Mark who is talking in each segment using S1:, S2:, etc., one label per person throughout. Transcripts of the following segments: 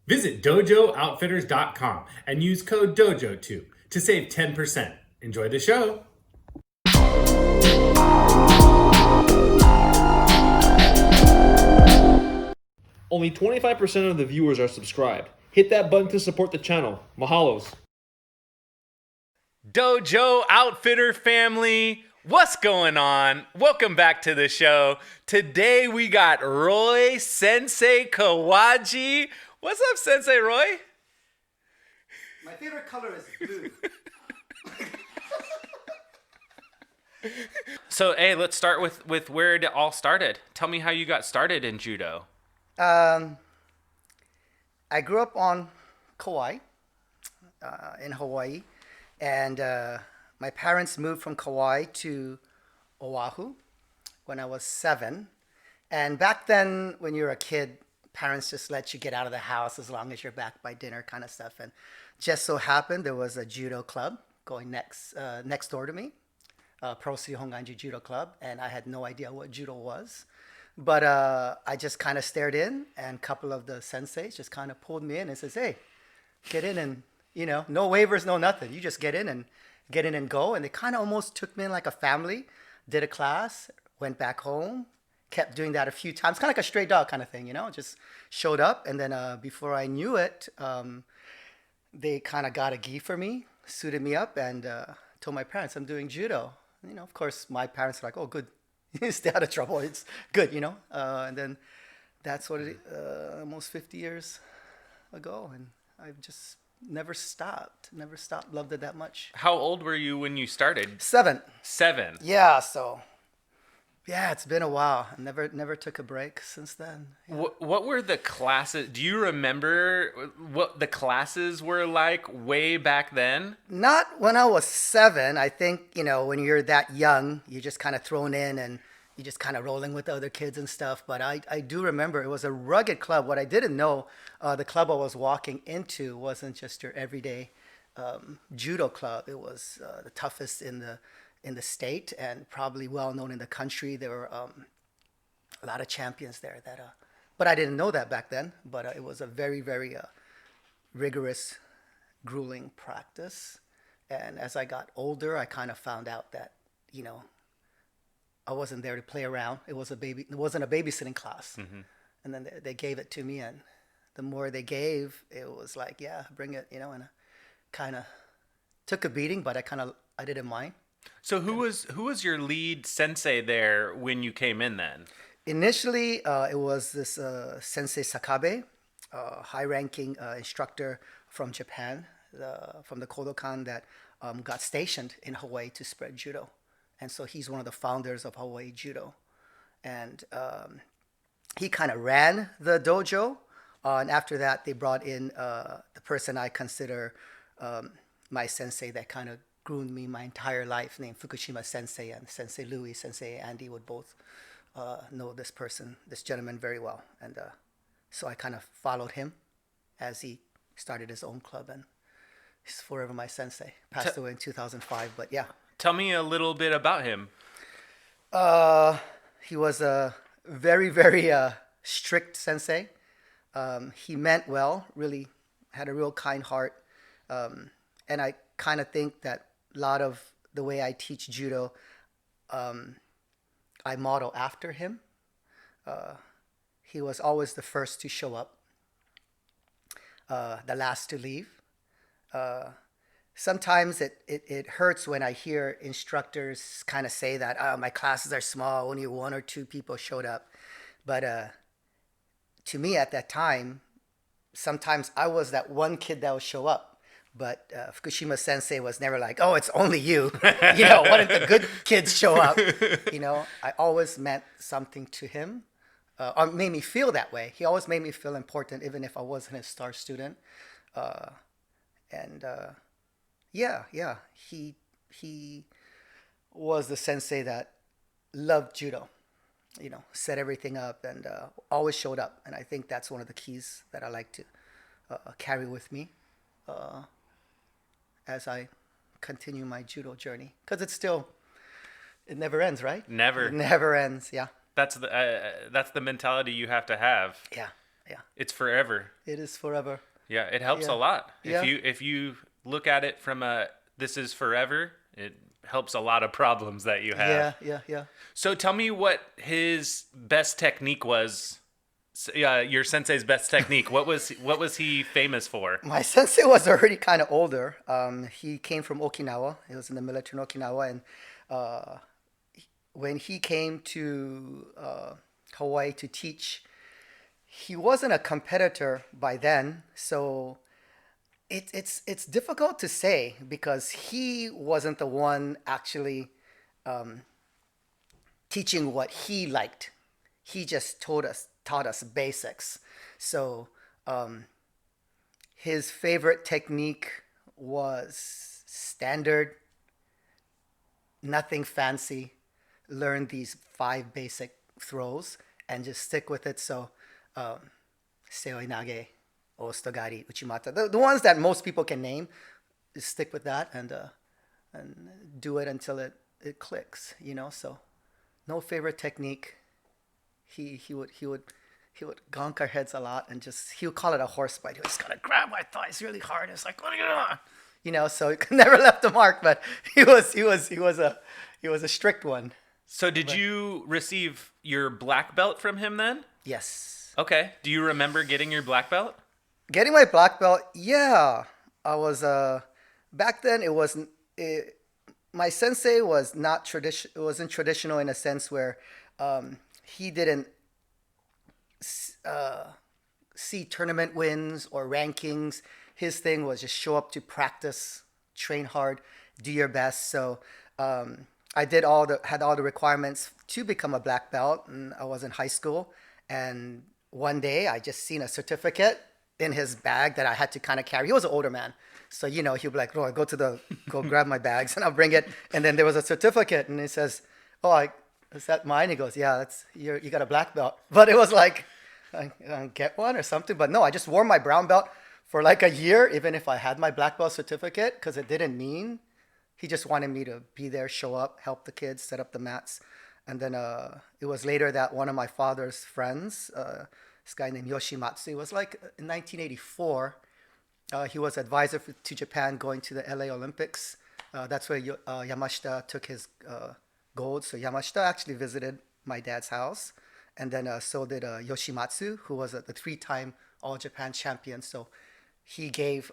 S1: Visit dojooutfitters.com and use code DOJO2 to save 10%. Enjoy the show.
S2: Only 25% of the viewers are subscribed. Hit that button to support the channel. Mahalos.
S3: Dojo Outfitter family, what's going on? Welcome back to the show. Today we got Roy Sensei Kawaji. What's up, Sensei Roy?
S4: My favorite color is blue.
S3: So, hey, let's start with where it all started. Tell me how you got started in judo.
S4: I grew up on Kauai, in Hawaii, and my parents moved from Kauai to Oahu when I was 7. And back then, when you were a kid, parents just let you get out of the house as long as you're back by dinner, kind of stuff. And just so happened there was a judo club going next door to me, Pro City Honganji Judo Club, and I had no idea what judo was. But I just kind of stared in, and a couple of the senseis just kind of pulled me in and says, "Hey, get in and, no waivers, no nothing. You just get in and go." And they kind of almost took me in like a family, did a class, went back home, kept doing that a few times, kind of like a stray dog kind of thing, just showed up. And then before I knew it, they kind of got a gi for me, suited me up, and told my parents I'm doing judo. Of course, my parents are like, "Oh, good. Stay out of trouble. It's good, And then that's what almost 50 years ago. And I've just never stopped. Loved it that much.
S3: How old were you when you started?
S4: 7.
S3: 7.
S4: Yeah, so yeah, it's been a while. I never took a break since then. Yeah.
S3: What were the classes? Do you remember what the classes were like way back then?
S4: Not when I was 7. I think, when you're that young, you're just kind of thrown in and you're just kind of rolling with the other kids and stuff. But I do remember it was a rugged club. What I didn't know, the club I was walking into wasn't just your everyday judo club. It was the toughest in the state and probably well known in the country. There were a lot of champions there but I didn't know that back then. But it was a very, very rigorous, grueling practice. And as I got older, I kind of found out that, I wasn't there to play around. It wasn't a babysitting class. Mm-hmm. And then they gave it to me, and the more they gave, it was like, yeah, bring it, and I kind of took a beating, but I didn't mind.
S3: So who was your lead sensei there when you came in then?
S4: Initially, it was this Sensei Sakabe, high-ranking instructor from Japan, from the Kodokan that got stationed in Hawaii to spread judo. And so he's one of the founders of Hawaii Judo. And he kind of ran the dojo. And after that, they brought in the person I consider my sensei that kind of groomed me my entire life, named Fukushima Sensei, and Sensei Louis, Sensei Andy would both know this gentleman very well. And so I kind of followed him as he started his own club, and he's forever my sensei. Passed away in 2005, but yeah.
S3: Tell me a little bit about him.
S4: He was a very, very strict sensei. He meant well, really had a real kind heart. And I kind of think that a lot of the way I teach judo, I model after him. He was always the first to show up, the last to leave. Sometimes it hurts when I hear instructors kind of say that, my classes are small, only 1 or 2 people showed up. But to me at that time, sometimes I was that one kid that would show up. But Fukushima Sensei was never like, "Oh, it's only you." Why didn't the good kids show up? I always meant something to him, or made me feel that way. He always made me feel important, even if I wasn't his star student. Yeah, he was the sensei that loved judo, set everything up and always showed up. And I think that's one of the keys that I like to carry with me as I continue my judo journey. Because it never ends, right?
S3: Never.
S4: It never ends, yeah.
S3: That's the mentality you have to have.
S4: Yeah. Yeah.
S3: It's forever.
S4: It is forever.
S3: Yeah, it helps
S4: Yeah.
S3: a lot.
S4: Yeah.
S3: If you look at it from a this is forever, it helps a lot of problems that you have.
S4: Yeah.
S3: So tell me what his best technique was. Your sensei's best technique. What was he famous for?
S4: My sensei was already kind of older. He came from Okinawa. He was in the military in Okinawa, and when he came to Hawaii to teach, he wasn't a competitor by then. So it's difficult to say because he wasn't the one actually teaching what he liked. He just taught us basics. So his favorite technique was standard, nothing fancy. Learn these 5 basic throws and just stick with it. So seoi nage, ostogari, uchimata, the ones that most people can name, just stick with that and do it until it clicks, So no favorite technique. He would gonk our heads a lot and he would call it a horse bite. He was gonna grab my thighs really hard. It's like, what are you doing? So it never left the mark. But he was a strict one.
S3: So did you receive your black belt from him then?
S4: Yes.
S3: Okay. Do you remember getting your black belt?
S4: Getting my black belt, yeah. I was back then. It wasn't. My sensei was not tradition. It wasn't traditional in a sense where he didn't see tournament wins or rankings. His thing was just show up to practice, train hard, do your best. So I had all the requirements to become a black belt, and I was in high school. And one day I just seen a certificate in his bag that I had to kind of carry. He was an older man, so he'd be like, "Roy, go grab my bags," and I'll bring it. And then there was a certificate, and he says, "Oh, is that mine?" He goes, "Yeah, you got a black belt." But it was like, I get one or something. But no, I just wore my brown belt for like a year, even if I had my black belt certificate, because it didn't mean. He just wanted me to be there, show up, help the kids, set up the mats. And then it was later that one of my father's friends, this guy named Yoshimatsu, it was like in 1984. He was advisor to Japan going to the LA Olympics. That's where Yamashita took his gold. So Yamashita actually visited my dad's house. And then so did Yoshimatsu, who was the 3-time All Japan champion. So he gave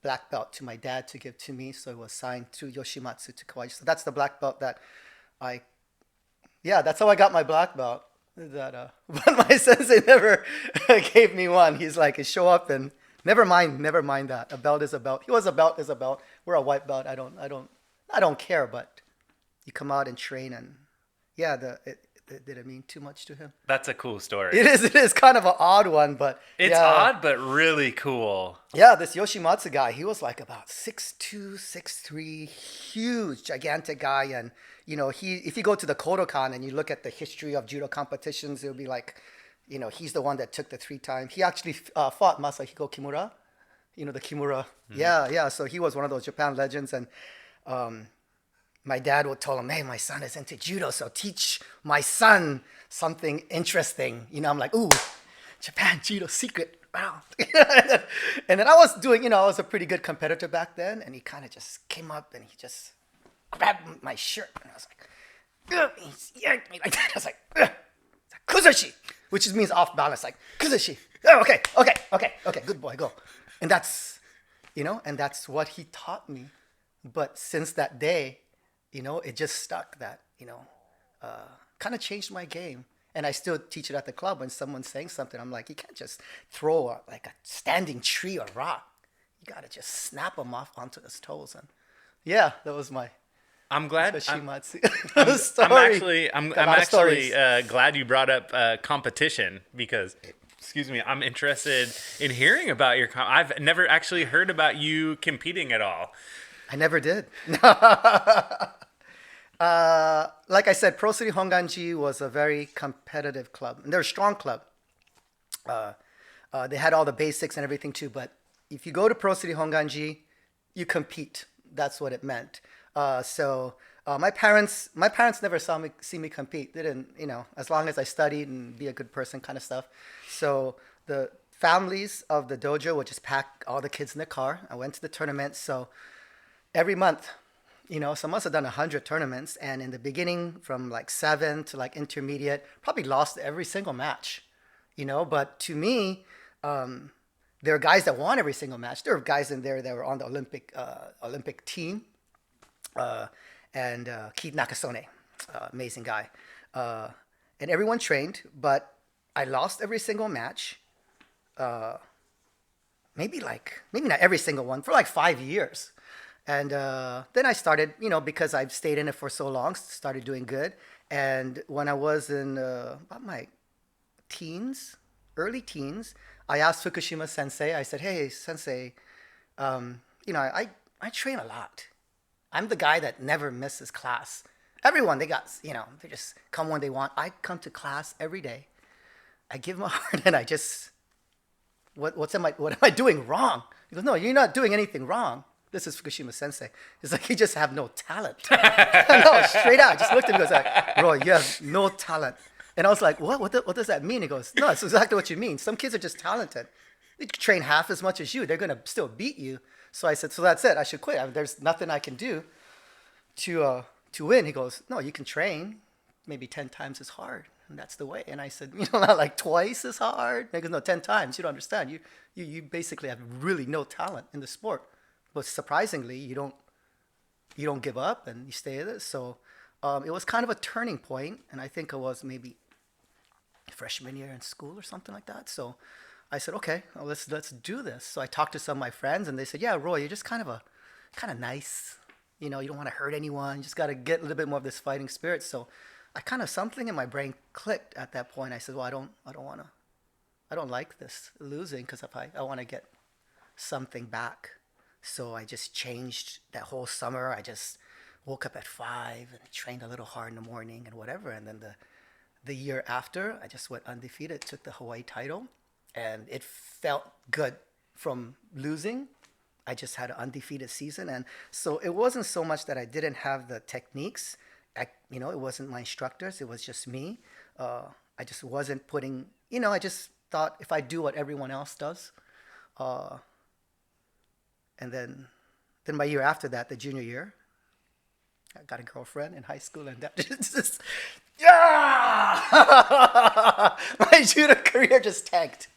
S4: black belt to my dad to give to me. So it was signed to Yoshimatsu to Kawaji. So that's the black belt that that's how I got my black belt. But my sensei never gave me one. He's like, show up and never mind that. A belt is a belt. He was a belt is a belt. We're a white belt. I don't care, but you come out and train and did it mean too much to him?
S3: That's a cool story.
S4: It is kind of an odd one, but
S3: it's odd, but really cool.
S4: Yeah, this Yoshimatsu guy, he was like about 6'2", 6'3", huge, gigantic guy. And, if you go to the Kodokan and you look at the history of judo competitions, it'll be like, he's the one that took the 3-time. He actually fought Masahiko Kimura, the Kimura. Mm-hmm. Yeah. So he was one of those Japan legends. And my dad would tell him, "Hey, my son is into judo, so teach my son something interesting." I'm like, "Ooh, Japan judo secret." Wow. And then I was doing, I was a pretty good competitor back then. And he kind of just came up and he just grabbed my shirt. And I was like, ugh, he yanked me like that. I was like, ugh. Kuzushi, which means off balance, like, kuzushi. Oh, okay, good boy, go. And that's what he taught me. But since that day, it just stuck that, kind of changed my game. And I still teach it at the club. When someone's saying something, I'm like, you can't just throw a standing tree or rock. You got to just snap them off onto his toes. And yeah, that was my
S3: I'm glad.
S4: Shimatsu.
S3: I'm actually glad you brought up competition because, excuse me, I'm interested in hearing about your. I've never actually heard about you competing at all.
S4: I never did. Like I said, Pro City Honganji was a very competitive club. And they're a strong club. They had all the basics and everything too. But if you go to Pro City Honganji, you compete. That's what it meant. So my parents never see me compete. They didn't, as long as I studied and be a good person kind of stuff. So the families of the dojo would just pack all the kids in the car. I went to the tournament. So every month, so I must have done 100 tournaments. And in the beginning, from like 7 to like intermediate, probably lost every single match, But to me, there are guys that won every single match. There were guys in there that were on the Olympic team. And Keith Nakasone, amazing guy. And everyone trained, but I lost every single match. Maybe not every single one, for like 5 years. And then I started, because I've stayed in it for so long, started doing good. And when I was in about my early teens, I asked Fukushima Sensei, I said, hey, Sensei, I train a lot. I'm the guy that never misses class. Everyone, they just come when they want. I come to class every day. I give my heart, and I just, what am I doing wrong? He goes, no, you're not doing anything wrong. This is Fukushima Sensei. It's like, you just have no talent. No, straight out. Just looked at me and goes like, Roy, you have no talent. And I was like, what does that mean? He goes, no, it's exactly what you mean. Some kids are just talented. They train half as much as you. They're going to still beat you. So I said, so that's it. I should quit. There's nothing I can do to win. He goes, no, you can train maybe 10 times as hard. And that's the way. And I said, not like twice as hard. He goes, no, 10 times. You don't understand. You basically have really no talent in the sport. But surprisingly, you don't give up and you stay at it. So it was kind of a turning point. And I think it was maybe freshman year in school or something like that. So I said, okay, well, let's do this. So I talked to some of my friends, and they said, yeah, Roy, you're just kind of nice. You don't want to hurt anyone. You just got to get a little bit more of this fighting spirit. So something in my brain clicked at that point. I said, well, I don't like this losing, because if I want to get something back. So I just changed that whole summer. I just woke up at 5 and trained a little hard in the morning and whatever. And then the year after, I just went undefeated, took the Hawaii title, and it felt good from losing. I just had an undefeated season. And so it wasn't so much that I didn't have the techniques. It wasn't my instructors. It was just me. I just wasn't putting, I just thought if I do what everyone else does. And then my year after that, the junior year, I got a girlfriend in high school, and that just, my judo career just tanked.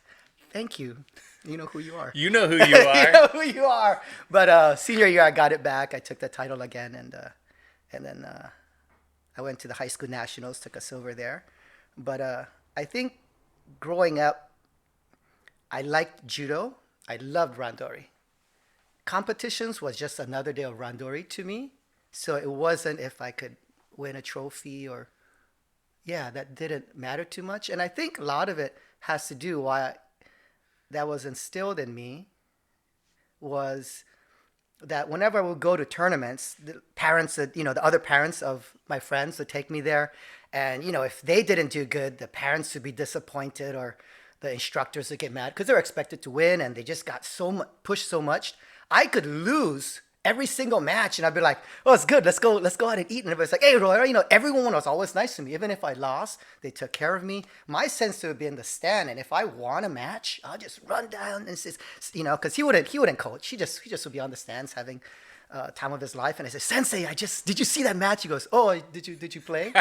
S4: Thank you. You know who you are.
S3: You know who you are.
S4: You know who you are. But senior year, I got it back. I took the title again, and then I went to the high school nationals, took a silver there. But I think growing up, I liked judo. I loved randori. Competitions was just another day of randori to me. So it wasn't if I could win a trophy or, that didn't matter too much. And I think a lot of it has to do why that was instilled in me was that whenever I would go to tournaments, the parents that, the other parents of my friends would take me there. And, if they didn't do good, the parents would be disappointed, or the instructors would get mad because they're expected to win and they just got pushed so much. I could lose every single match, and I'd be like, "Oh, it's good. Let's go out and eat." And everybody's like, "Hey, Roy," everyone was always nice to me. Even if I lost, they took care of me. My sensei would be in the stand, and if I won a match, I'll just run down and just, because he wouldn't coach. He just would be on the stands having time of his life. And I said, "Sensei, did you see that match?" He goes, "Oh, did you play?"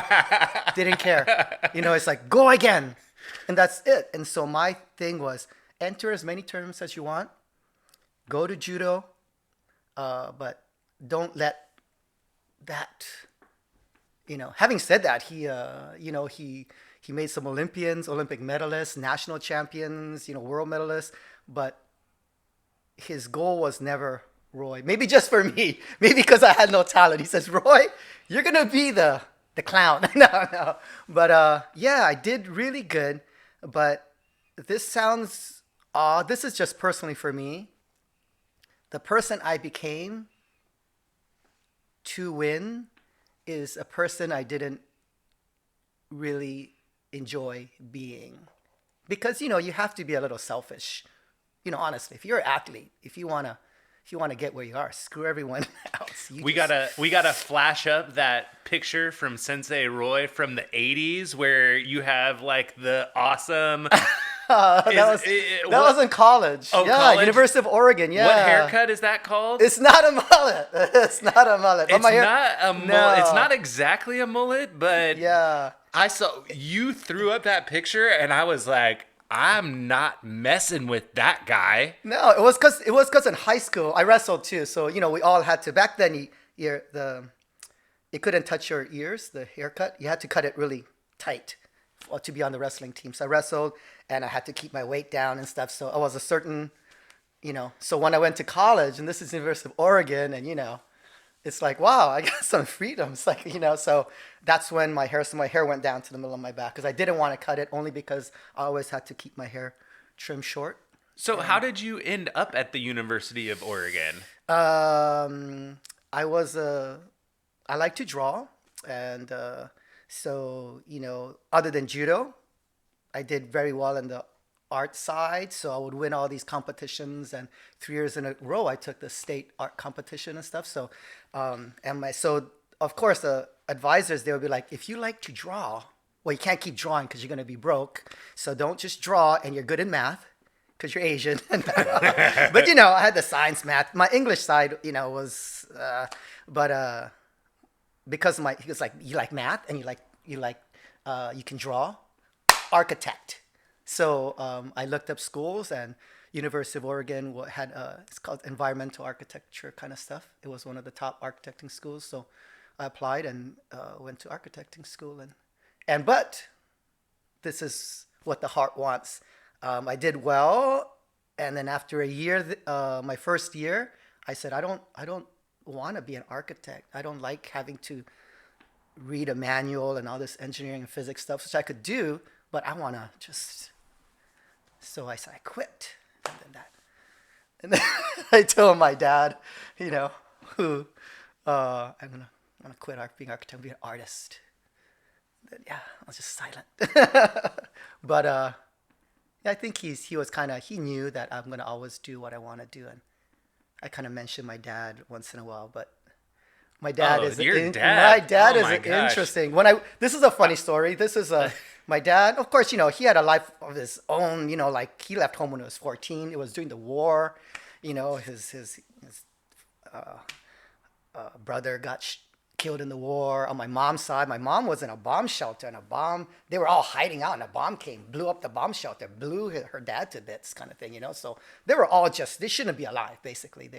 S4: Didn't care. It's like, go again, and that's it. And so my thing was, enter as many tournaments as you want. Go to judo, but don't let that, Having said that, he made some Olympians, Olympic medalists, national champions, world medalists, but his goal was never Roy. Maybe just for me, maybe because I had no talent. He says, "Roy, you're gonna be the clown." No, but I did really good. But this sounds odd. This is just personally for me. The person I became to win is a person I didn't really enjoy being. Because, you have to be a little selfish. Honestly, if you're an athlete, if you wanna get where you are, screw everyone else.
S3: We gotta flash up that picture from Sensei Roy from the 80s where you have like the awesome
S4: That was in college.
S3: Oh,
S4: yeah,
S3: college?
S4: University of Oregon. Yeah.
S3: What haircut is that called?
S4: It's not a mullet. It's not a mullet. But
S3: It's
S4: my hair,
S3: not a mullet.
S4: No.
S3: It's not exactly a mullet, but
S4: Yeah.
S3: I saw you threw up that picture, and I was like, I'm not messing with that guy.
S4: No, it was because in high school I wrestled too. So we all had to back then. You couldn't touch your ears. The haircut you had to cut it really tight to be on the wrestling team. So I wrestled and I had to keep my weight down and stuff. So I was a certain, So when I went to college, and this is University of Oregon, and it's like, wow, I got some freedoms. Like, so that's when my hair went down to the middle of my back because I didn't want to cut it only because I always had to keep my hair trimmed short.
S3: So how did you end up at the University of Oregon?
S4: I like to draw. And so, other than judo, I did very well in the art side. So I would win all these competitions. And 3 years in a row, I took the state art competition and stuff. So, so of course, the advisors, they would be like, if you like to draw, well, you can't keep drawing because you're going to be broke. So don't just draw and you're good in math because you're Asian. But, I had the science, math. My English side, was, because he was like, you like math and you can draw, architect. So I looked up schools, and University of Oregon had it's called environmental architecture kind of stuff. It was one of the top architecting schools. So I applied and went to architecting school, but this is what the heart wants. I did well, and then after a year, my first year, I said, I don't want to be an architect. I don't like having to read a manual and all this engineering and physics stuff, which I could do, but I want to just. So I said, I quit. And then I told my dad, who I'm gonna quit being architect, be an artist. Then, I was just silent. But I think he knew that I'm gonna always do what I want to do, and I kind of mentioned my dad once in a while, but my dad
S3: Oh,
S4: is
S3: your dad.
S4: my dad
S3: Oh
S4: is
S3: my gosh.
S4: interesting. This is a funny story. This is my dad. Of course, he had a life of his own. Like he left home when he was 14. It was during the war. His brother got killed in the war. On my mom's side, my mom was in a bomb shelter, and they were all hiding out, and a bomb came, blew up the bomb shelter, blew her dad to bits, kind of thing. So they were all they shouldn't be alive, basically.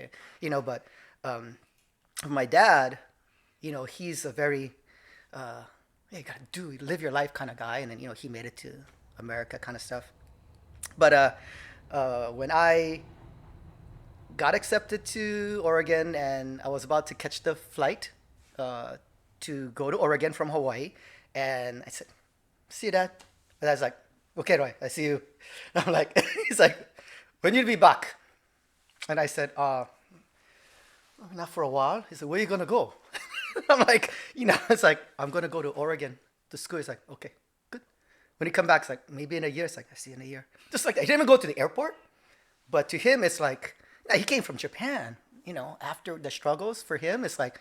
S4: But my dad, he's a very you gotta live your life kind of guy, and then he made it to America kind of stuff. But when I got accepted to Oregon, and I was about to catch the flight to go to Oregon from Hawaii, and I said, "See you, Dad." And Dad's like, "Okay, Roy, I see you." And I'm like, he's like, "When you be back?" And I said, "Not for a while." He said, "Where are you gonna go?" I'm like, it's like, I'm gonna go to Oregon to school. He's like, "Okay, good." When he come back, it's like, maybe in a year. It's like, I see you in a year. Just like, I didn't even go to the airport. But to him, it's like, he came from Japan. After the struggles for him, it's like,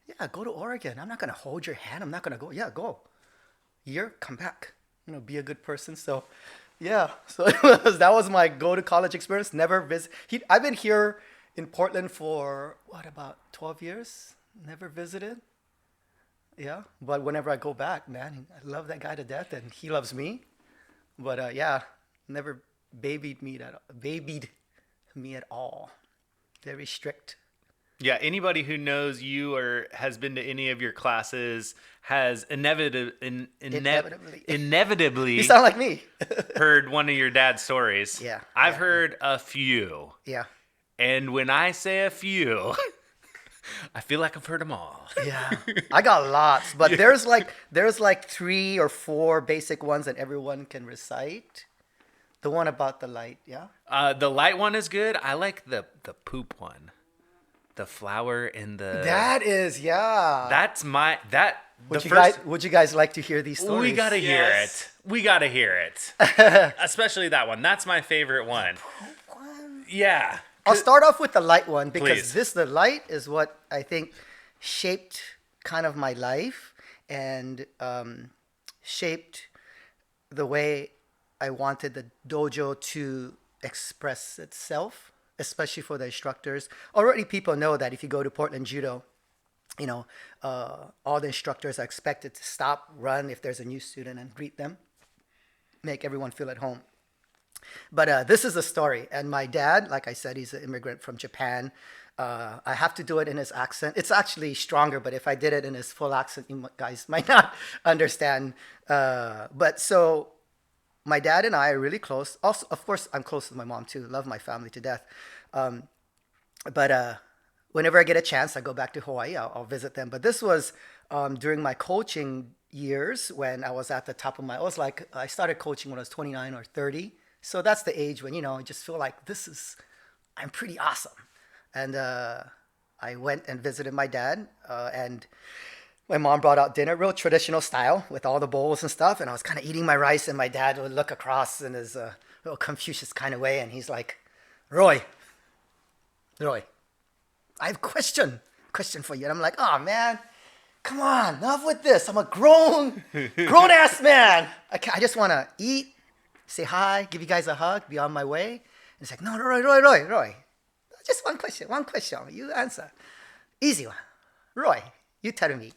S4: yeah, go to Oregon. I'm not gonna hold your hand. I'm not gonna go. Yeah, go. Year, come back. Be a good person. So, yeah. So that was my go to college experience. Never visit. I've been here in Portland for about 12 years. Never visited. Yeah, but whenever I go back, man, I love that guy to death, and he loves me. But never babied me at all. Very strict.
S3: Yeah, anybody who knows you or has been to any of your classes has inevitably
S4: You sound like me.
S3: heard one of your dad's stories.
S4: Yeah.
S3: I've heard a few.
S4: Yeah.
S3: And when I say a few, I feel like I've heard them all.
S4: Yeah. I got lots, but there's like 3 or 4 basic ones that everyone can recite. The one about the light, yeah?
S3: The light one is good. I like the poop one. The flower and the...
S4: That is, yeah.
S3: That's my...
S4: Would you guys like to hear these stories?
S3: We gotta hear it. We gotta hear it. Especially that one. That's my favorite one. Yeah.
S4: I'll start off with the light one because
S3: Please.
S4: the light is what I think shaped kind of my life and shaped the way I wanted the dojo to express itself, especially for the instructors. Already people know that if you go to Portland Judo, all the instructors are expected to stop, run if there's a new student and greet them, make everyone feel at home. But this is a story. And my dad, like I said, he's an immigrant from Japan. I have to do it in his accent. It's actually stronger, but if I did it in his full accent, you guys might not understand. But so my dad and I are really close. Also, of course, I'm close with my mom too. Love my family to death. But whenever I get a chance, I go back to Hawaii. I'll visit them. But this was during my coaching years when I was at the top of my. I started coaching when I was 29 or 30. So that's the age when I just feel like I'm pretty awesome. And I went and visited my dad, and my mom brought out dinner, real traditional style, with all the bowls and stuff. And I was kind of eating my rice, and my dad would look across in his little Confucius kind of way, and he's like, Roy, I have a question for you. And I'm like, oh man, come on, enough with this. I'm a grown ass man. I just want to eat, say hi, give you guys a hug, be on my way. And it's like, no, Roy. Just one question. You answer. Easy one. Roy, you tell me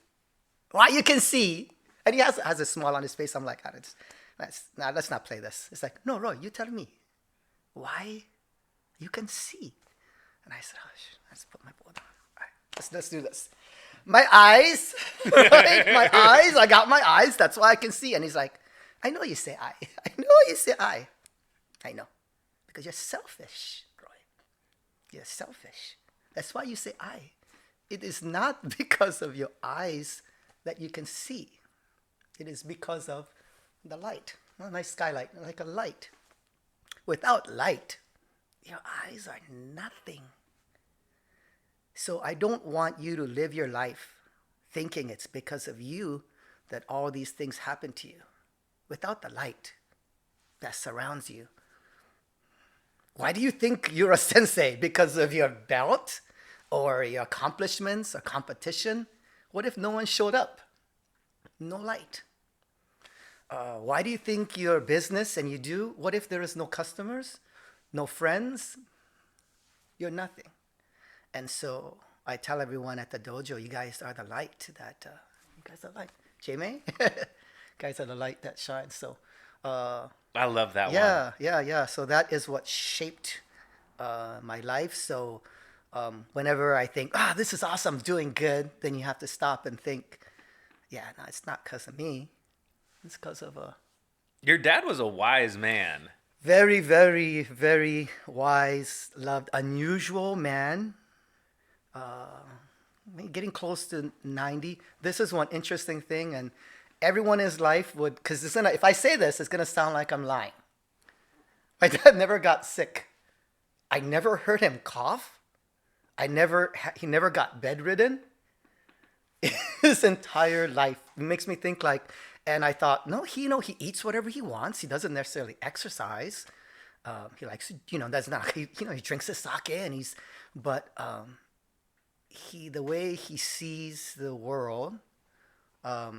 S4: why you can see. And he has a smile on his face. I'm like, let's not play this. It's like, no, Roy, you tell me why you can see. And I said, let's put my board on. All right, let's do this. My eyes, right? My eyes. I got my eyes. That's why I can see. And he's like, I know you say I. I know. Because you're selfish, Roy. You're selfish. That's why you say I. It is not because of your eyes that you can see. It is because of the light. A nice skylight, like a light. Without light, your eyes are nothing. So I don't want you to live your life thinking it's because of you that all these things happen to you. Without the light that surrounds you. Why do you think you're a sensei? Because of your belt or your accomplishments or competition? What if no one showed up? No light. Why do you think you're a business and you do? What if there is no customers, no friends? You're nothing. And so I tell everyone at the dojo, you guys are the light you guys are light. Jamie? Guys are the light that shines. So
S3: I love that one.
S4: Yeah. So that is what shaped my life. So whenever I think, this is awesome, doing good, then you have to stop and think, no, it's not because of me. It's because of
S3: Your dad was a wise man.
S4: Very, very, very wise, loved, unusual man. Getting close to 90. This is one interesting thing, and everyone in his life would, because if I say this, it's going to sound like I'm lying. My dad never got sick. I never heard him cough. He never got bedridden. His entire life. It makes me think and I thought, no, he eats whatever he wants. He doesn't necessarily exercise. He likes, he drinks his sake and the way he sees the world, I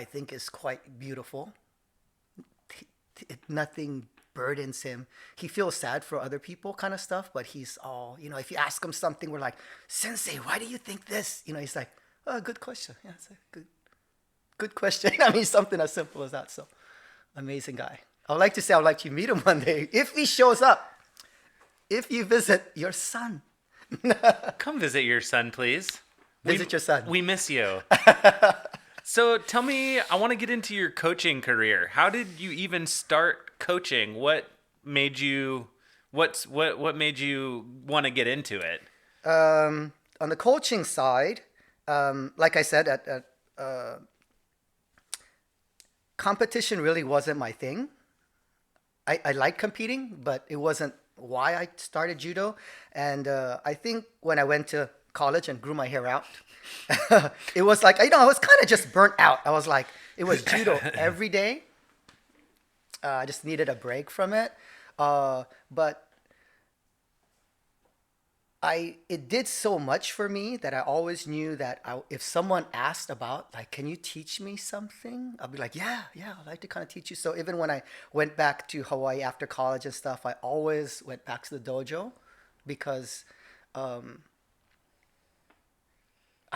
S4: think is quite beautiful. Nothing burdens him. He feels sad for other people kind of stuff, but he's all, if you ask him something, we're like, Sensei, why do you think this? He's like, oh, good question. Yeah, it's a good question. I mean, something as simple as that. So amazing guy. I would like to say I'd like to meet him one day. If he shows up, if you visit your son.
S3: Come visit your son, please.
S4: Visit your son.
S3: We miss you. So tell me, I want to get into your coaching career. How did you even start coaching? What made you what made you want to get into it?
S4: On the coaching side, like I said, competition really wasn't my thing. I like competing, but it wasn't why I started judo. And I think when I went to college and grew my hair out, it was like, I was kind of just burnt out. I was like, it was judo every day. I just needed a break from it. But it did so much for me that I always knew that if someone asked about, like, can you teach me something? I'll be like, yeah, I'd like to kind of teach you. So even when I went back to Hawaii after college and stuff, I always went back to the dojo because I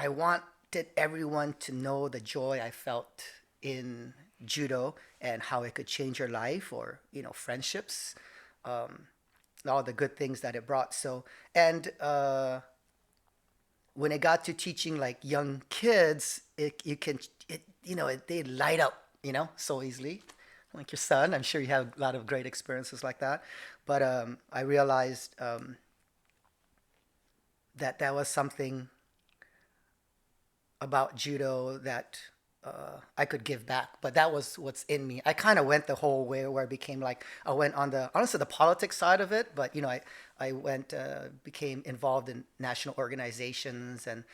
S4: wanted everyone to know the joy I felt in judo and how it could change your life or, friendships. All the good things that it brought. So, and when it got to teaching like young kids, they light up, so easily. Like your son, I'm sure you have a lot of great experiences like that. But I realized that was something about judo that I could give back, but that was what's in me. I kind of went the whole way where it became like I went on honestly the politics side of it, but I went became involved in national organizations and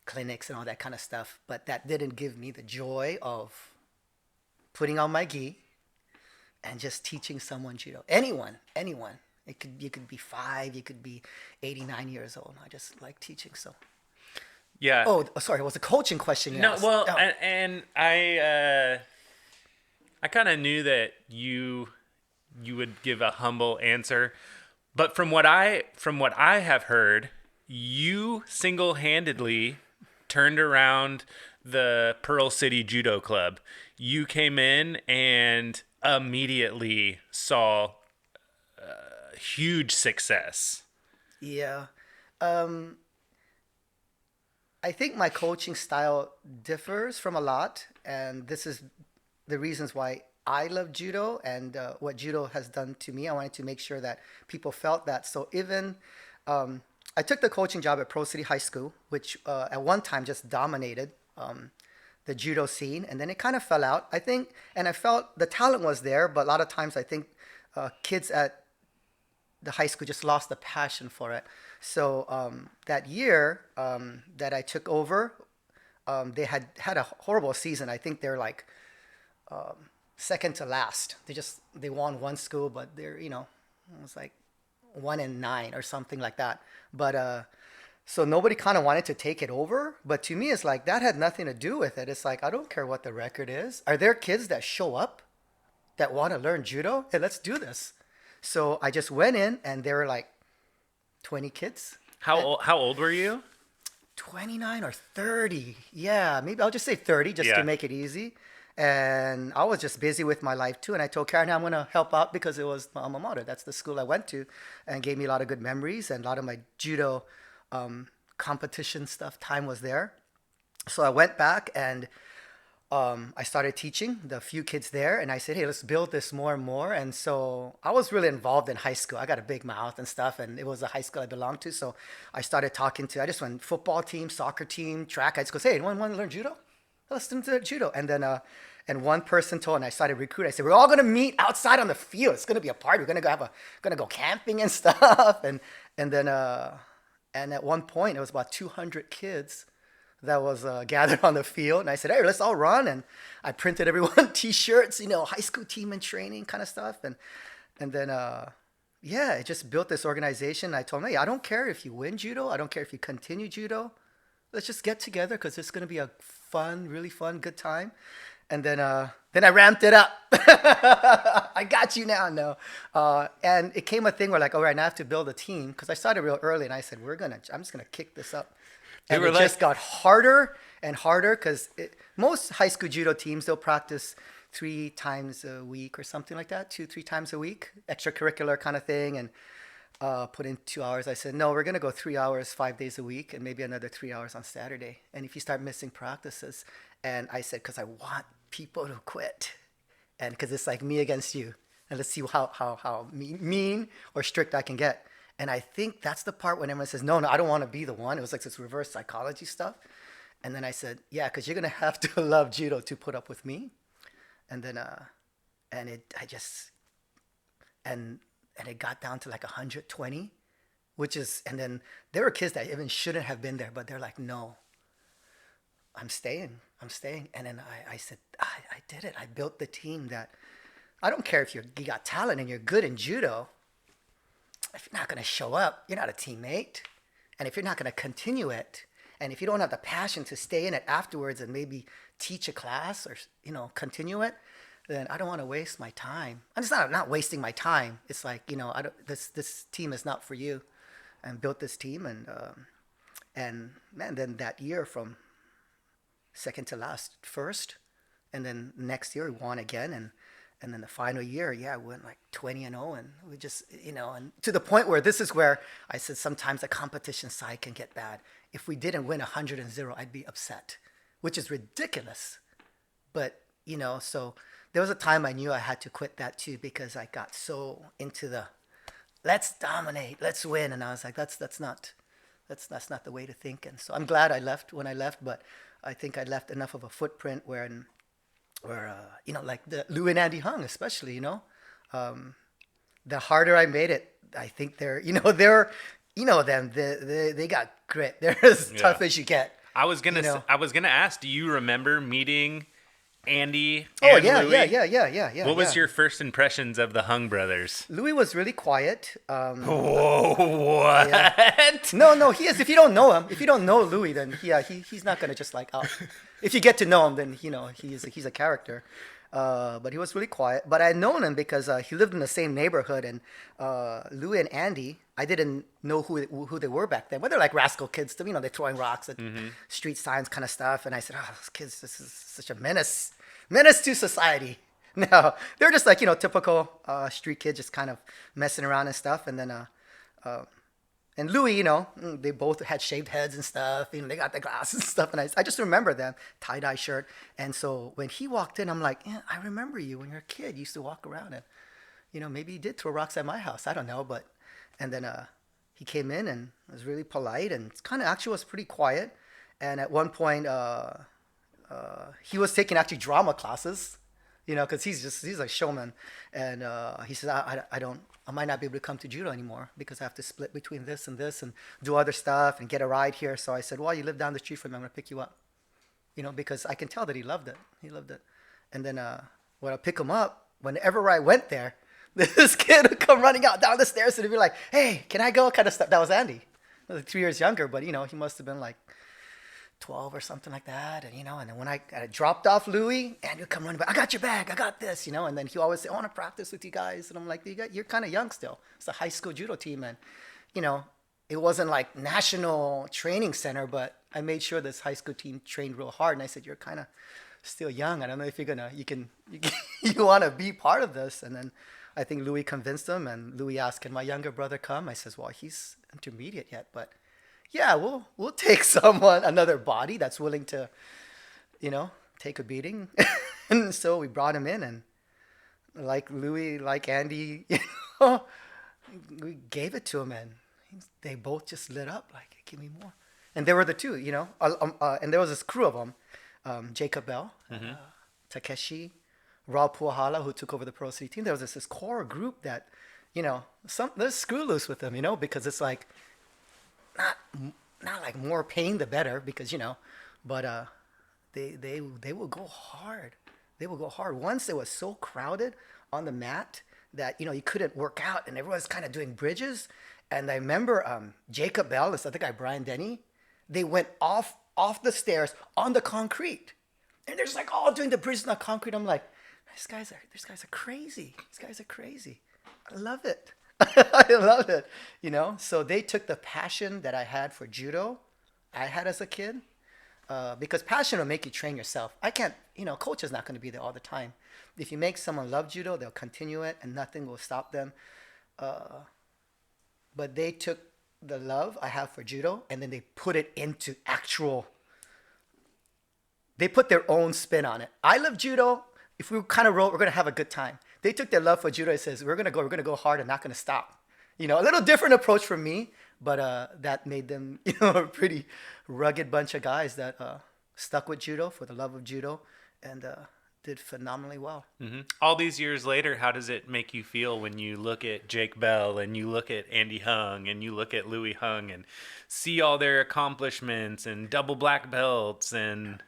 S4: clinics and all that kind of stuff. But that didn't give me the joy of putting on my gi and just teaching someone judo. Anyone. You could be 5, you could be 89 years old. I just like teaching so.
S3: Yeah.
S4: Oh, sorry. It was a coaching question. You asked.
S3: Well,
S4: Oh.
S3: and I kind of knew that you would give a humble answer, but from what I have heard, you single-handedly turned around the Pearl City Judo Club. You came in and immediately saw huge success.
S4: Yeah. I think my coaching style differs from a lot, and this is the reasons why I love judo and what judo has done to me. I wanted to make sure that people felt that. So even I took the coaching job at Pro City High School, which at one time just dominated the judo scene, and then it kind of fell out, I think. And I felt the talent was there, but a lot of times I think kids at the high school just lost the passion for it. So that year that I took over, they had a horrible season. I think they're like second to last. They won one school, but it was like 1-9 or something like that. But so nobody kind of wanted to take it over. But to me, it's like that had nothing to do with it. It's like I don't care what the record is. Are there kids that show up that want to learn judo? Hey, let's do this. So I just went in, and there were like 20 kids.
S3: How old were you?
S4: 29 or 30. Yeah, maybe I'll just say 30 just to make it easy. And I was just busy with my life too. And I told Karen I'm going to help out because it was my alma mater. That's the school I went to and gave me a lot of good memories. And a lot of my judo competition stuff, time was there. So I went back and I started teaching the few kids there, and I said, hey, let's build this more and more. And so I was really involved in high school. I got a big mouth and stuff, and it was a high school I belonged to. So I started I just went football team, soccer team, track. I just go, hey, anyone want to learn judo? Let's do judo. And then and one person told, and I started recruiting. I said, we're all gonna meet outside on the field. It's gonna be a party. We're gonna go camping and stuff. And then and at one point it was about 200 kids that was gathered on the field. And I said, hey, let's all run. And I printed everyone T-shirts, high school team and training kind of stuff. And then, it just built this organization. I told them, hey, I don't care if you win judo. I don't care if you continue judo. Let's just get together because it's going to be a really fun, good time. And then I ramped it up. I got you now. No. And it came a thing where like, all right, now I have to build a team because I started real early. And I said, I'm just going to kick this up. And it just got harder and harder because most high school judo teams, they'll practice 3 times a week or something like that, 2-3 times a week, extracurricular kind of thing, and put in 2 hours. I said, no, we're going to go 3 hours, 5 days a week, and maybe another 3 hours on Saturday. And if you start missing practices, and I said, because I want people to quit, and because it's like me against you, and let's see how mean or strict I can get. And I think that's the part when everyone says, no, I don't want to be the one. It was like this reverse psychology stuff. And then I said, yeah, because you're going to have to love judo to put up with me. And then, and it got down to like 120, and then there were kids that even shouldn't have been there, but they're like, no, I'm staying. And then I said, I did it. I built the team that, I don't care if you got talent and you're good in judo. if you're not going to show up, you're not a teammate. And if you're not going to continue it, and if you don't have the passion to stay in it afterwards and maybe teach a class or, continue it, then I don't want to waste my time. And it's not wasting my time. It's like, this team is not for you. And built this team, and then that year from second to last, first, and then next year we won again, and then the final year, I went like 20-0, and we just, and to the point where this is where I said sometimes the competition side can get bad. If we didn't win 100-0, I'd be upset, which is ridiculous. But so there was a time I knew I had to quit that too, because I got so into the let's dominate, let's win, and I was like, that's not the way to think. And so I'm glad I left when I left, but I think I left enough of a footprint where like the Lou and Andy Hung especially, the harder I made it, I think they're them, they got grit. They're as tough as you get.
S3: I was gonna ask, do you remember meeting Andy
S4: Oh
S3: and
S4: yeah,
S3: Louis?
S4: yeah.
S3: What was your first impressions of the Hung brothers?
S4: Louis was really quiet.
S3: Whoa, what?
S4: Yeah. No, he is. If you don't know him, if you don't know Louis, then he's not gonna just like. If you get to know him, then he's a character. But he was really quiet. But I known him because he lived in the same neighborhood, and Louis and Andy, I didn't know who they were back then. But they're like rascal kids, they're throwing rocks at street signs kind of stuff. And I said, oh, those kids, this is such a menace to society. No, they're just like typical street kids, just kind of messing around and stuff. And then and Louis, they both had shaved heads and stuff. They got the glasses and stuff. And I just remember them, tie-dye shirt. And so when he walked in, I'm like, yeah, I remember you when you were a kid. You used to walk around and, maybe you did throw rocks at my house. I don't know. And then he came in and was really polite and kind of actually was pretty quiet. And at one point, he was taking actually drama classes, because he's a showman. And he says, I might not be able to come to judo anymore because I have to split between this and do other stuff and get a ride here. So I said, well, you live down the street from me. I'm going to pick you up, because I can tell that he loved it. He loved it. And then when I pick him up, whenever I went there, this kid would come running out down the stairs and he'd be like, hey, can I go? Kind of stuff. That was Andy. He was like 3 years younger, but, he must have been like 12 or something like that. And, and then when I dropped off Louis, Andy would come running back, I got your bag, I got this, and then he always say, I want to practice with you guys. And I'm like, you're kind of young still. It's a high school judo team. And, it wasn't like national training center, but I made sure this high school team trained real hard. And I said, you're kind of still young. I don't know if you want to be part of this. And then I think Louis convinced him, and Louis asked, can my younger brother come? I says, well, he's intermediate yet, but yeah, we'll take another body that's willing to, take a beating. And so we brought him in, and like Louis, like Andy, we gave it to him, and they both just lit up like, give me more. And there were the two, and there was this crew of them, Jacob Bell, Takeshi, Rob Puahala, who took over the Pro City team. There was this core group that, there's screw loose with them, because it's like, not like more pain the better, because but they will go hard. They will go hard. Once it was so crowded on the mat that you couldn't work out, and everyone's kind of doing bridges. And I remember Jacob Bell and this other guy Brian Denny, they went off the stairs on the concrete, and they're just like all doing the bridges on the concrete. I'm like, these guys are crazy. These guys are crazy. I love it. I love it, So they took the passion that I had for judo, I had as a kid, because passion will make you train yourself. I can't, coach is not going to be there all the time. If you make someone love judo, they'll continue it, and nothing will stop them. But they took the love I have for judo, and then they put it into they put their own spin on it. I love judo. If we kind of roll, we're going to have a good time. They took their love for judo and says, we're going to go hard and not going to stop. A little different approach from me, but that made them, a pretty rugged bunch of guys that stuck with judo for the love of judo and did phenomenally well.
S3: Mm-hmm. All these years later, how does it make you feel when you look at Jake Bell and you look at Andy Hung and you look at Louis Hung and see all their accomplishments and double black belts? And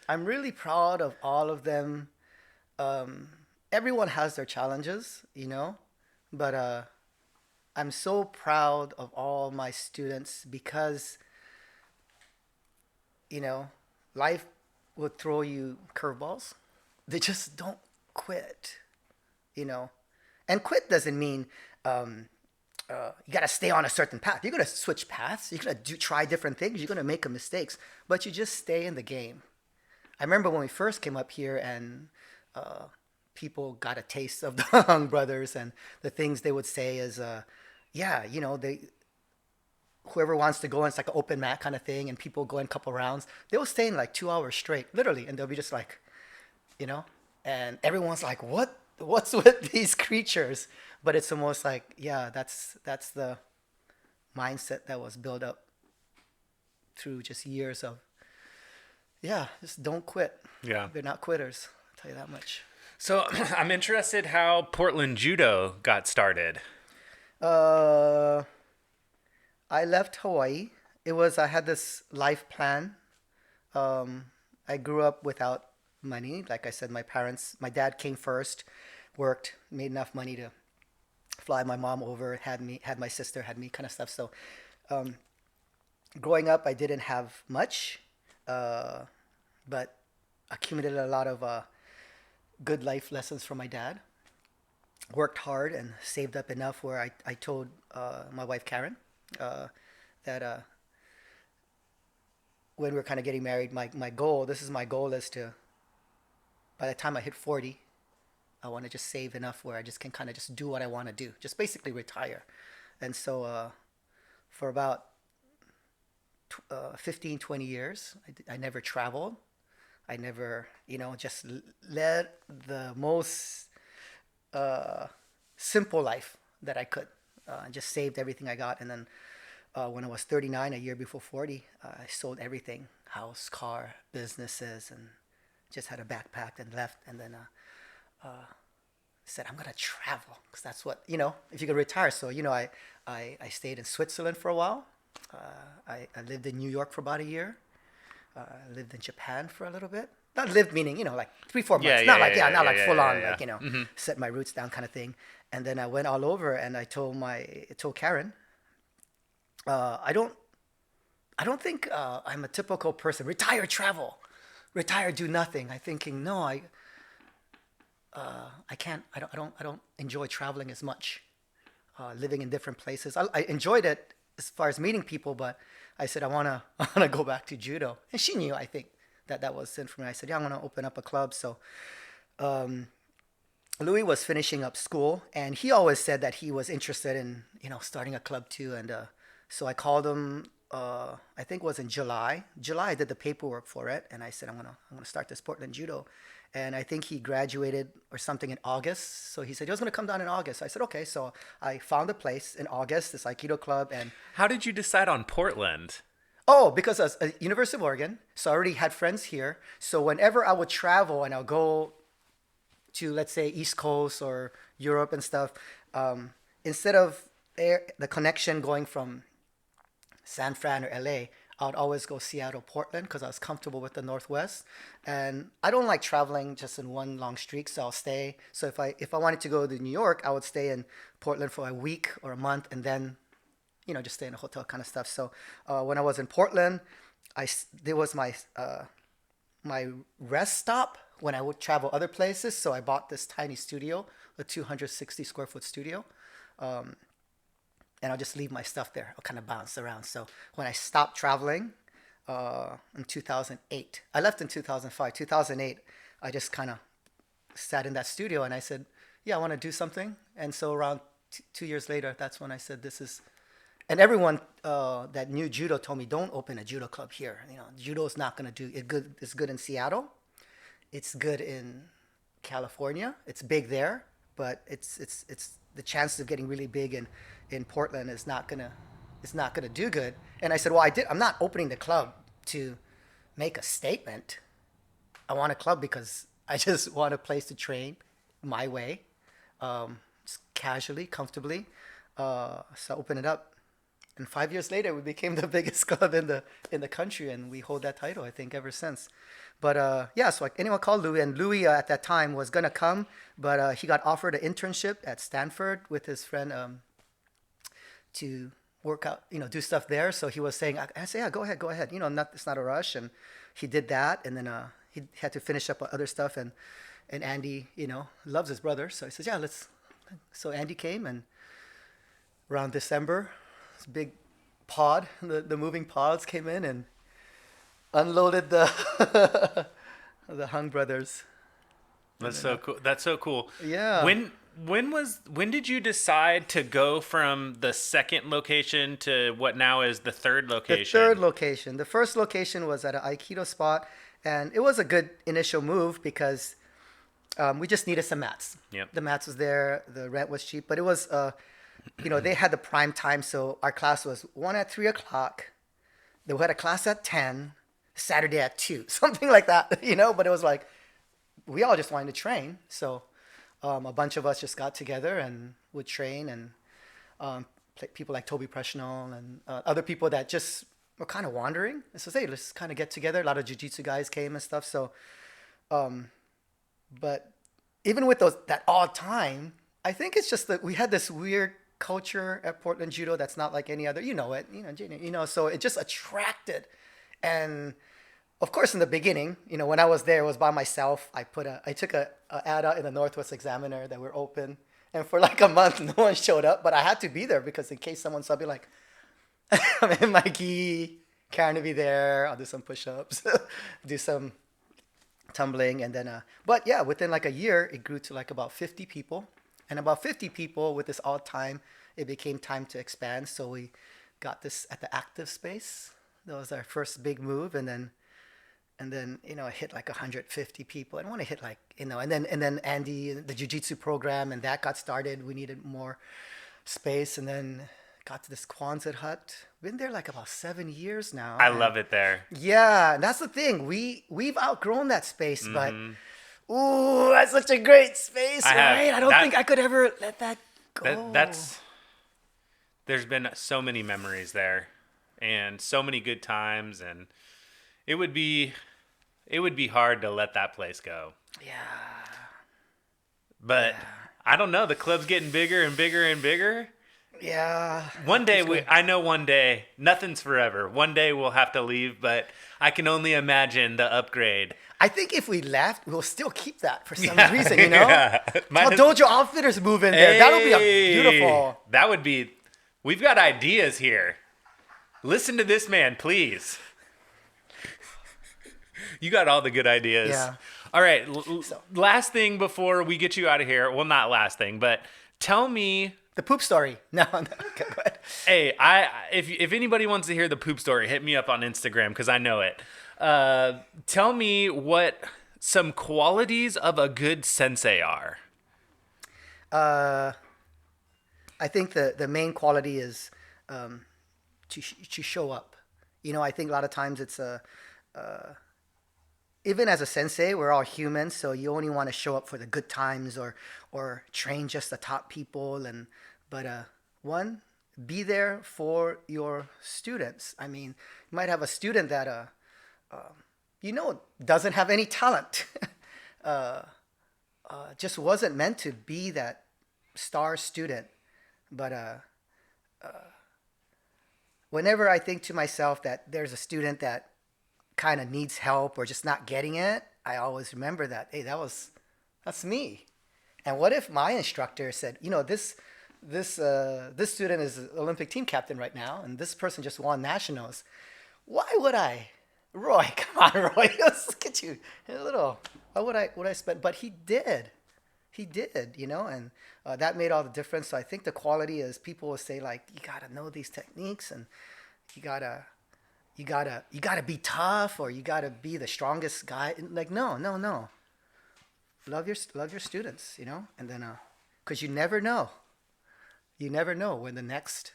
S4: I'm really proud of all of them. Everyone has their challenges, but I'm so proud of all my students because, you know, life will throw you curveballs. They just don't quit, you know. And quit doesn't mean you got to stay on a certain path. You're going to switch paths. You're going to try different things. You're going to make mistakes, but you just stay in the game. I remember when we first came up here and people got a taste of the Hung brothers, and the things they would say is, yeah, you know, whoever wants to go in, it's like an open mat kind of thing, and people go in a couple rounds. They will stay in like 2 hours straight, literally, and they'll be just like, you know, and everyone's like, what's with these creatures? But it's almost like, yeah, that's the mindset that was built up through just years of, yeah, just don't quit.
S3: Yeah.
S4: They're not quitters, I'll tell you that much.
S3: So I'm interested how Portland Judo got started.
S4: I left Hawaii. I had this life plan. I grew up without money. Like I said, my dad came first, worked, made enough money to fly my mom over, had my sister, had me, kind of stuff. So growing up, I didn't have much, but accumulated a lot of good life lessons from my dad. Worked hard and saved up enough where I told my wife Karen that when we were kind of getting married, my goal is to, by the time I hit 40, I want to just save enough where I just can kind of just do what I want to do, just basically retire. And so for about 15, 20 years, I never traveled. I never, you know, just led the most simple life that I could. Just saved everything I got. And then when I was 39, a year before 40, I sold everything, house, car, businesses, and just had a backpack and left. And then said, I'm going to travel, because that's what, you know, if you could retire. So, you know, I stayed in Switzerland for a while. I lived in New York for about a year. I lived in Japan for a little bit. Not lived meaning, you know, like 3-4 months. Not like full on, like, you know, set my roots down kind of thing. And then I went all over, and I told Karen, I don't think I'm a typical person. Retire, travel, retire, do nothing. I'm thinking, no, I can't. I don't enjoy traveling as much. Living in different places. I enjoyed it as far as meeting people, but I said I wanna go back to judo, and she knew, I think, that was in for me. I said, yeah, I'm gonna open up a club. So Louis was finishing up school, and he always said that he was interested in, you know, starting a club too. And so I called him. I think it was in July. I did the paperwork for it, and I said I'm gonna start this Portland Judo. And I think he graduated or something in August. So he said he was going to come down in August. I said, okay. So I found a place in August, this Aikido club. And
S3: how did you decide on Portland?
S4: Oh, because I was at University of Oregon. So I already had friends here. So whenever I would travel and I'll go to, let's say, East Coast or Europe and stuff, instead of the connection going from San Fran or LA, I would always go Seattle, Portland, because I was comfortable with the Northwest. And I don't like traveling just in one long streak, so I'll stay. So if I wanted to go to New York, I would stay in Portland for a week or a month, and then, you know, just stay in a hotel kind of stuff. So when I was in Portland, there was my rest stop when I would travel other places. So I bought this tiny studio, a 260 square foot studio. And I'll just leave my stuff there. I'll kind of bounce around. So when I stopped traveling in 2008, I left in 2005. 2008, I just kind of sat in that studio, and I said, yeah, I want to do something. And so around 2 years later, that's when I said, this is... And everyone that knew judo told me, don't open a judo club here. You know, judo is not going to do it good. It's good in Seattle. It's good in California. It's big there, but it's the chances of getting really big in Portland is not gonna do good. And I said, well, I'm not opening the club to make a statement. I want a club because I just want a place to train my way, just casually, comfortably. So I opened it up, and 5 years later, we became the biggest club in the country, and we hold that title, I think, ever since. But yeah, so anyone called Louis, and Louis at that time was gonna come, but he got offered an internship at Stanford with his friend to work out, do stuff there. So he was saying, I said, yeah, go ahead. It's not a rush. And he did that. And then he had to finish up other stuff. And Andy, loves his brother. So he says, yeah, let's. So Andy came, and around December, this big pod, the moving pods came in and unloaded the the Hung brothers.
S3: That's so cool. That's so cool.
S4: Yeah.
S3: When did you decide to go from the second location to what now is the third location?
S4: The third location. The first location was at an Aikido spot, and it was a good initial move because we just needed some mats.
S3: Yep.
S4: The mats was there. The rent was cheap, but it was, they had the prime time. So our class was one at 3 o'clock. They had a class at 10, Saturday at 2, something like that, But it was like, we all just wanted to train. So a bunch of us just got together and would train, and people like Toby Preshnell and other people that just were kind of wandering. And so, hey, let's kind of get together. A lot of jiu-jitsu guys came and stuff. So, but even with that odd time, I think it's just that we had this weird culture at Portland Judo that's not like any other. So it just attracted. And of course, in the beginning, when I was there, it was by myself. I took a ad out in the Northwest Examiner that we're open, and for like a month, no one showed up. But I had to be there because in case someone saw, I'd be like, I'm in my gi, Karen to be there. I'll do some push-ups, do some tumbling, and then. But yeah, within like a year, it grew to like about 50 people, and about 50 people with this odd time, it became time to expand. So we got this at the active space. That was our first big move, and then I hit like 150 people. I don't want to hit like, and then Andy, the jiu-jitsu program, and that got started. We needed more space, and then got to this Quonset hut. Been there like about 7 years now.
S3: I love it there.
S4: Yeah, and that's the thing. We've outgrown that space, but ooh, that's such a great space, right? I don't think I could ever let that go.
S3: There's been so many memories there, and so many good times, and it would be hard to let that place go.
S4: Yeah.
S3: But I don't know. The club's getting bigger and bigger and bigger.
S4: Yeah.
S3: One day, nothing's forever. One day we'll have to leave, but I can only imagine the upgrade.
S4: I think if we left, we'll still keep that for some reason,
S3: Yeah.
S4: Well, Dojo Outfitters move in there. That'll be beautiful.
S3: That would be. We've got ideas here. Listen to this man, please. You got all the good ideas.
S4: Yeah.
S3: All right. Last thing before we get you out of here. Well, not last thing, but tell me
S4: the poop story. No. Okay, go ahead.
S3: Hey, if anybody wants to hear the poop story, hit me up on Instagram because I know it. Tell me what some qualities of a good sensei are.
S4: I think the main quality is to show up. I think a lot of times it's even as a sensei, we're all human, so you only want to show up for the good times or train just the top people. But one, be there for your students. I mean, you might have a student that doesn't have any talent, just wasn't meant to be that star student. But whenever I think to myself that there's a student that kind of needs help or just not getting it, I always remember that, hey, that's me. And what if my instructor said, this student is an Olympic team captain right now, and this person just won nationals. Why would I? Roy, come on, Roy, let's get you a little. Why would I spend? But he did, and that made all the difference. So I think the quality is people will say like, you gotta know these techniques, and you gotta be tough, or you gotta be the strongest guy. Like no. Love your students, and then because you never know when the next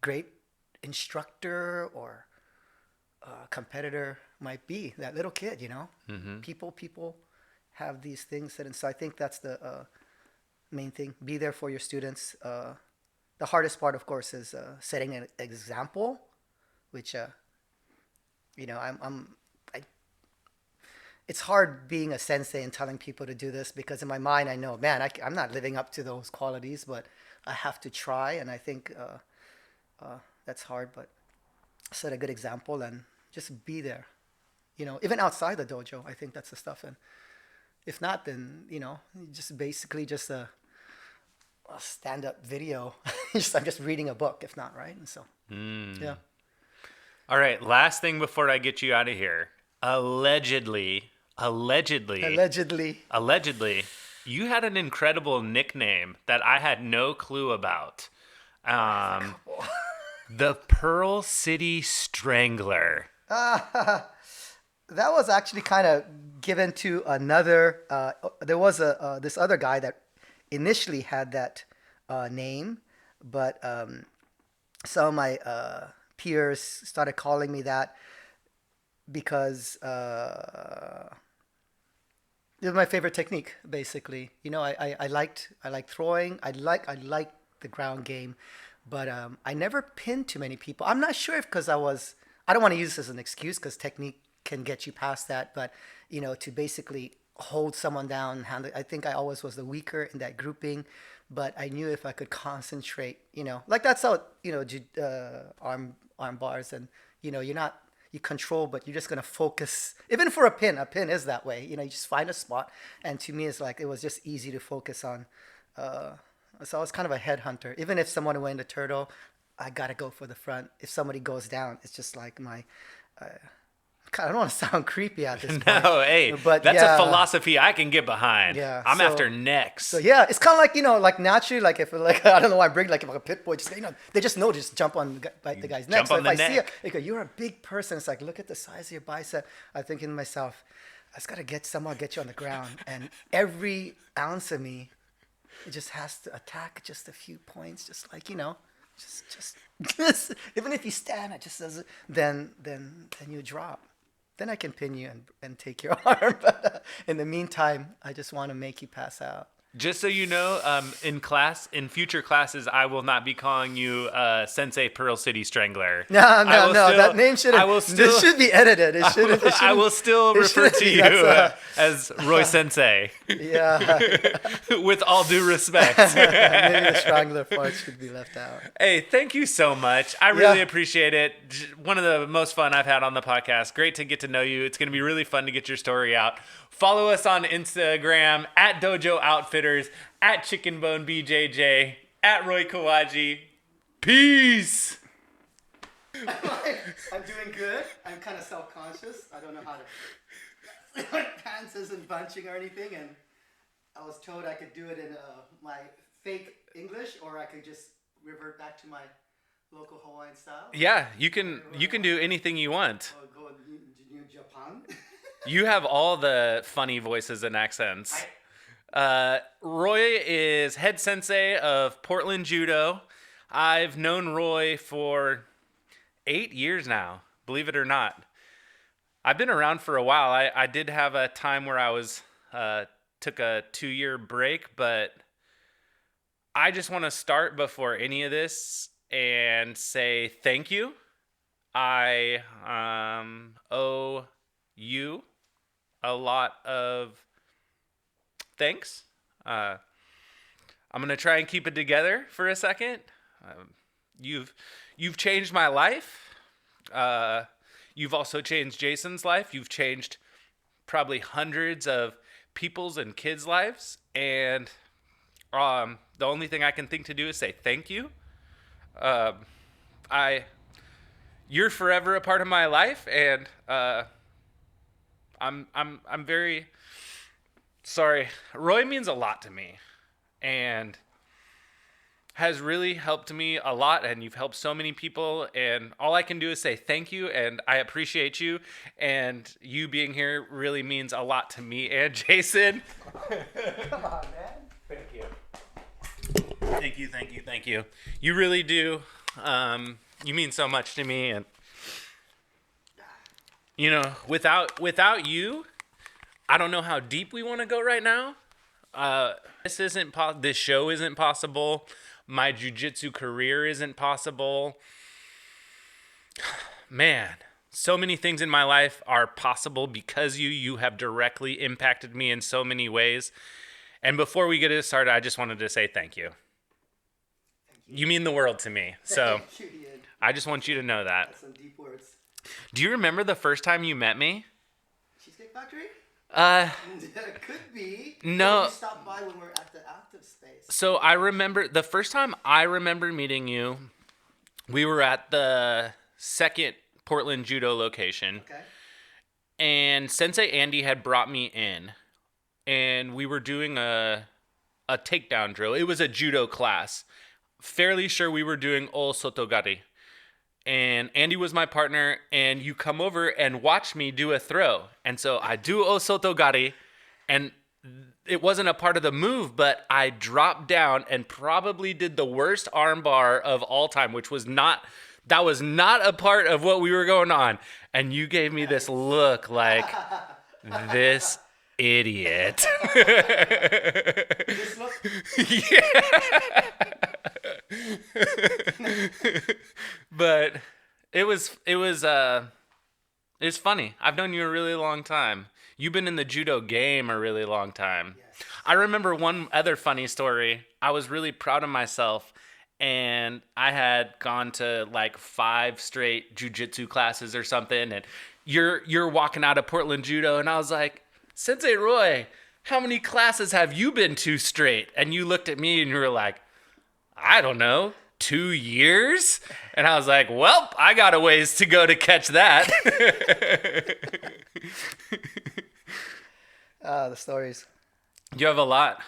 S4: great instructor or competitor might be that little kid. Mm-hmm. People have these things, and so I think that's the main thing. Be there for your students. The hardest part, of course, is setting an example, which it's hard being a sensei and telling people to do this, because in my mind I know, man, I'm not living up to those qualities, but I have to try, and I think that's hard, but set a good example and just be there. Even outside the dojo, I think that's the stuff. And if not, then just basically just a stand-up video. I'm just reading a book, if not, right? And so, yeah.
S3: All right, last thing before I get you out of here. Allegedly, you had an incredible nickname that I had no clue about. The Pearl City Strangler.
S4: That was actually kind of given to another. There was this other guy that initially had that name, but some of my peers started calling me that because it was my favorite technique. Basically, I liked throwing. I liked the ground game, but I never pinned too many people. I'm not sure if because I don't want to use this as an excuse because technique can get you past that, but to basically hold someone down, handle. I think I always was the weaker in that grouping, but I knew if I could concentrate, like that's how arm bars, and you control, but you're just gonna focus. Even for a pin is that way. You just find a spot, and to me, it's like it was just easy to focus on. So I was kind of a headhunter. Even if someone went into turtle, I gotta go for the front. If somebody goes down, it's just like my. God, I don't want to sound creepy at this point.
S3: No, hey, but that's a philosophy I can get behind. Yeah, I'm after necks.
S4: So yeah, it's kind of like like naturally, like if I don't know why I bring like if a pit bull, just they just know, just jump on bite the guy's neck.
S3: Jump on the neck.
S4: I see it, they go, you're a big person. It's like look at the size of your bicep. I think in myself, I just gotta get you on the ground, and every ounce of me, it just has to attack just a few points, just like just even if you stand, it just doesn't. Then you drop. Then I can pin you and take your arm. But in the meantime, I just want to make you pass out.
S3: Just so you know, in future classes, I will not be calling you Sensei Pearl City Strangler.
S4: No. That name this should be edited.
S3: I will still refer to you as Roy Sensei.
S4: Yeah.
S3: With all due respect.
S4: Maybe the Strangler part should be left out.
S3: Hey, thank you so much. I really appreciate it. One of the most fun I've had on the podcast. Great to get to know you. It's going to be really fun to get your story out. Follow us on Instagram at Dojo Outfitters, at Chicken Bone BJJ, at Roy Kawaji. Peace.
S4: I'm doing good. I'm kind of self-conscious. I don't know how to. My pants isn't bunching or anything, and I was told I could do it in my fake English, or I could just revert back to my local Hawaiian style.
S3: Yeah, you can do anything you want.
S4: Or go to New Japan.
S3: You have all the funny voices and accents. Roy is head sensei of Portland Judo. I've known Roy for 8 years now, believe it or not. I've been around for a while. I did have a time where I was took a 2-year break, but I just want to start before any of this and say thank you. I owe you a lot of thanks. I'm gonna try and keep it together for a second. You've changed my life. You've also changed Jason's life. You've changed probably hundreds of people's and kids' lives. And the only thing I can think to do is say thank you. You're forever a part of my life, and I'm very sorry. Roy means a lot to me and has really helped me a lot, and you've helped so many people, and all I can do is say thank you, and I appreciate you, and you being here really means a lot to me and Jason.
S4: Come on, man.
S3: Thank you. Thank you. You really do. You mean so much to me, and without you, I don't know how deep we want to go right now. This show isn't possible. My jiu-jitsu career isn't possible. Man, so many things in my life are possible because you have directly impacted me in so many ways. And before we get it started, I just wanted to say thank you. You mean the world to me. So
S4: You did.
S3: I just want you to know that.
S4: Some deep words.
S3: Do you remember the first time you met me?
S4: Cheesecake Factory? Could be.
S3: No.
S4: You stopped by when we were at the active space.
S3: So I remember the first time I remember meeting you, we were at the second Portland Judo location.
S4: Okay.
S3: And Sensei Andy had brought me in, and we were doing a takedown drill. It was a judo class. Fairly sure we were doing ol sotogari. And Andy was my partner, and you come over and watch me do a throw. And so I do ol sotogari, and it wasn't a part of the move, but I dropped down and probably did the worst arm bar of all time, which was not... That was not a part of what we were going on. And you gave me this look like, this idiot.
S4: This look?
S3: But it was funny. I've known you a really long time. You've been in the judo game a really long time.
S4: Yes.
S3: I remember one other funny story. I was really proud of myself. And I had gone to like 5 straight jujitsu classes or something, and you're walking out of Portland Judo, and I was like, Sensei Roy, how many classes have you been to straight? And you looked at me and you were like, I don't know, 2 years? And I was like, well, I got a ways to go to catch that.
S4: The stories.
S3: You have a lot.